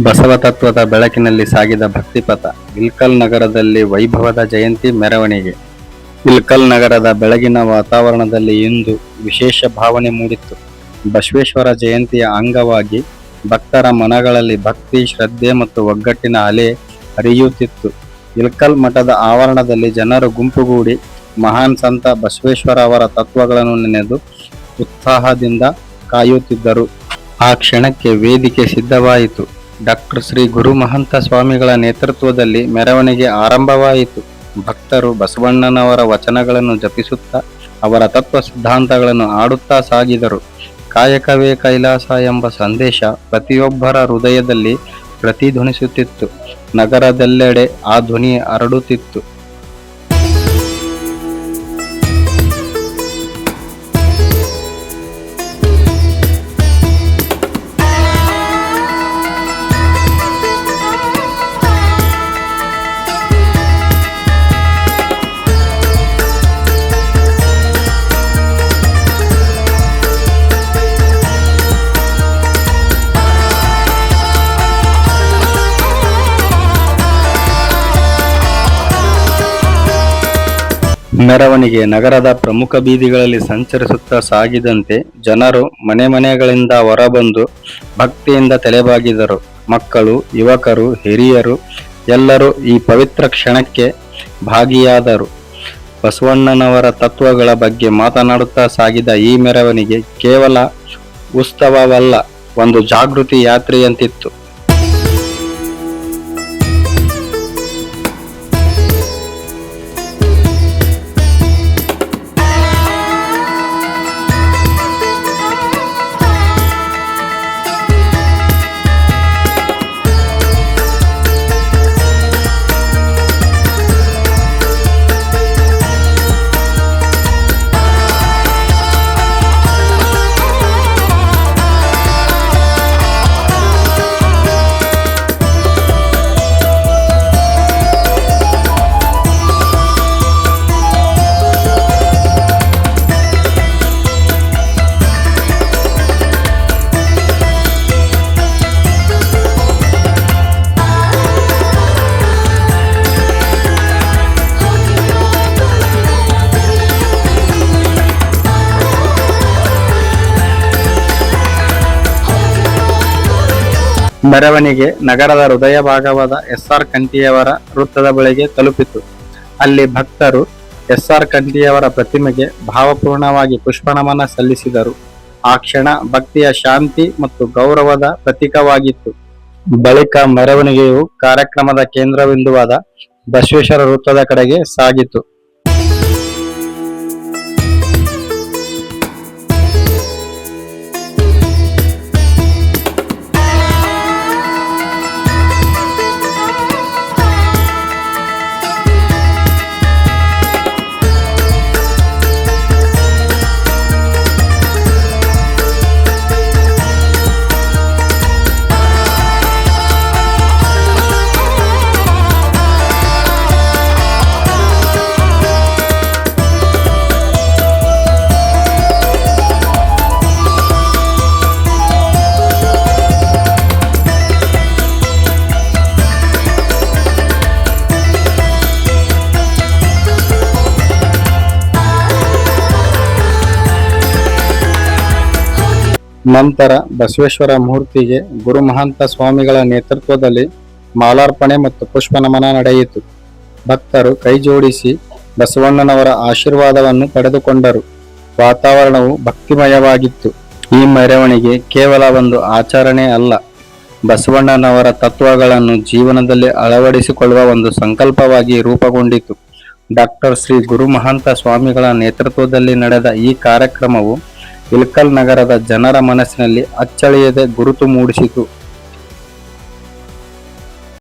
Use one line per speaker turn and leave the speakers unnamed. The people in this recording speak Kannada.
ಬಸವ ತತ್ವದ ಬೆಳಕಿನಲ್ಲಿ ಸಾಗಿದ ಭಕ್ತಿಪಥ. ಇಲ್ಕಲ್ ನಗರದಲ್ಲಿ ವೈಭವದ ಜಯಂತಿ ಮೆರವಣಿಗೆ. ಇಲ್ಕಲ್ ನಗರದ ಬೆಳಗಿನ ವಾತಾವರಣದಲ್ಲಿ ಇಂದು ವಿಶೇಷ ಭಾವನೆ ಮೂಡಿತ್ತು. ಬಸವೇಶ್ವರ ಜಯಂತಿಯ ಅಂಗವಾಗಿ ಭಕ್ತರ ಮನಗಳಲ್ಲಿ ಭಕ್ತಿ, ಶ್ರದ್ಧೆ ಮತ್ತು ಒಗ್ಗಟ್ಟಿನ ಅಲೆ ಹರಿಯುತ್ತಿತ್ತು. ಇಲ್ಕಲ್ ಮಠದ ಆವರಣದಲ್ಲಿ ಜನರು ಗುಂಪುಗೂಡಿ ಮಹಾನ್ ಸಂತ ಬಸವೇಶ್ವರ ಅವರ ತತ್ವಗಳನ್ನು ನೆನೆದು ಉತ್ಸಾಹದಿಂದ ಕಾಯುತ್ತಿದ್ದರು. ಆ ಕ್ಷಣಕ್ಕೆ ವೇದಿಕೆ ಸಿದ್ಧವಾಯಿತು. ಡಾಕ್ಟರ್ ಶ್ರೀ ಗುರು ಮಹಂತ ಸ್ವಾಮಿಗಳ ನೇತೃತ್ವದಲ್ಲಿ ಮೆರವಣಿಗೆ ಆರಂಭವಾಯಿತು. ಭಕ್ತರು ಬಸವಣ್ಣನವರ ವಚನಗಳನ್ನು ಜಪಿಸುತ್ತಾ ಅವರ ತತ್ವ ಸಿದ್ಧಾಂತಗಳನ್ನು ಹಾಡುತ್ತಾ ಸಾಗಿದರು. ಕಾಯಕವೇ ಕೈಲಾಸ ಎಂಬ ಸಂದೇಶ ಪ್ರತಿಯೊಬ್ಬರ ಹೃದಯದಲ್ಲಿ ಪ್ರತಿಧ್ವನಿಸುತ್ತಿತ್ತು. ನಗರದೆಲ್ಲೆಡೆ ಆ ಧ್ವನಿ ಹರಡುತ್ತಿತ್ತು. ಮೆರವಣಿಗೆ ನಗರದ ಪ್ರಮುಖ ಬೀದಿಗಳಲ್ಲಿ ಸಂಚರಿಸುತ್ತಾ ಸಾಗಿದಂತೆ ಜನರು ಮನೆಗಳಿಂದ ಹೊರಬಂದು ಭಕ್ತಿಯಿಂದ ತಲೆಬಾಗಿದರು. ಮಕ್ಕಳು, ಯುವಕರು, ಹಿರಿಯರು ಎಲ್ಲರೂ ಈ ಪವಿತ್ರ ಕ್ಷಣಕ್ಕೆ ಭಾಗಿಯಾದರು. ಬಸವಣ್ಣನವರ ತತ್ವಗಳ ಬಗ್ಗೆ ಮಾತನಾಡುತ್ತಾ ಸಾಗಿದ ಈ ಮೆರವಣಿಗೆ ಕೇವಲ ಉತ್ಸವವಲ್ಲ, ಒಂದು ಜಾಗೃತಿ ಯಾತ್ರೆಯಂತಿತ್ತು. ಮೆರವಣಿಗೆ ನಗರದ ಹೃದಯ ಭಾಗವಾದ ಎಸ್.ಆರ್. ಕಂಠಿಯವರ ವೃತ್ತದ ಬಳಿಗೆ ತಲುಪಿತು. ಅಲ್ಲಿ ಭಕ್ತರು ಎಸ್.ಆರ್. ಕಂಠಿಯವರ ಪ್ರತಿಮೆಗೆ ಭಾವಪೂರ್ಣವಾಗಿ ಪುಷ್ಪನಮನ ಸಲ್ಲಿಸಿದರು. ಆ ಕ್ಷಣ ಭಕ್ತಿಯ ಶಾಂತಿ ಮತ್ತು ಗೌರವದ ಪ್ರತೀಕವಾಗಿತ್ತು. ಬಳಿಕ ಮೆರವಣಿಗೆಯು ಕಾರ್ಯಕ್ರಮದ ಕೇಂದ್ರಬಿಂದುವಾದ ಬಸವೇಶ್ವರ ವೃತ್ತದ ಕಡೆಗೆ ಸಾಗಿತು. ನಂತರ ಬಸವೇಶ್ವರ ಮೂರ್ತಿಗೆ ಗುರು ಮಹಂತ ಸ್ವಾಮಿಗಳ ನೇತೃತ್ವದಲ್ಲಿ ಮಾಲಾರ್ಪಣೆ ಮತ್ತು ಪುಷ್ಪ ನಮನ ನಡೆಯಿತು. ಭಕ್ತರು ಕೈಜೋಡಿಸಿ ಬಸವಣ್ಣನವರ ಆಶೀರ್ವಾದವನ್ನು ಪಡೆದುಕೊಂಡರು. ವಾತಾವರಣವು ಭಕ್ತಿಮಯವಾಗಿತ್ತು. ಈ ಮೆರವಣಿಗೆ ಕೇವಲ ಒಂದು ಆಚರಣೆ ಅಲ್ಲ, ಬಸವಣ್ಣನವರ ತತ್ವಗಳನ್ನು ಜೀವನದಲ್ಲಿ ಅಳವಡಿಸಿಕೊಳ್ಳುವ ಒಂದು ಸಂಕಲ್ಪವಾಗಿ ರೂಪುಗೊಂಡಿತು. ಡಾಕ್ಟರ್ ಶ್ರೀ ಗುರು ಮಹಂತ ಸ್ವಾಮಿಗಳ ನೇತೃತ್ವದಲ್ಲಿ ನಡೆದ ಈ ಕಾರ್ಯಕ್ರಮವು ಇಲ್ಕಲ್ ನಗರದ ಜನರ ಮನಸ್ಸಿನಲ್ಲಿ ಅಚ್ಚಳಿಯದೆ ಗುರುತು ಮೂಡಿಸಿತು.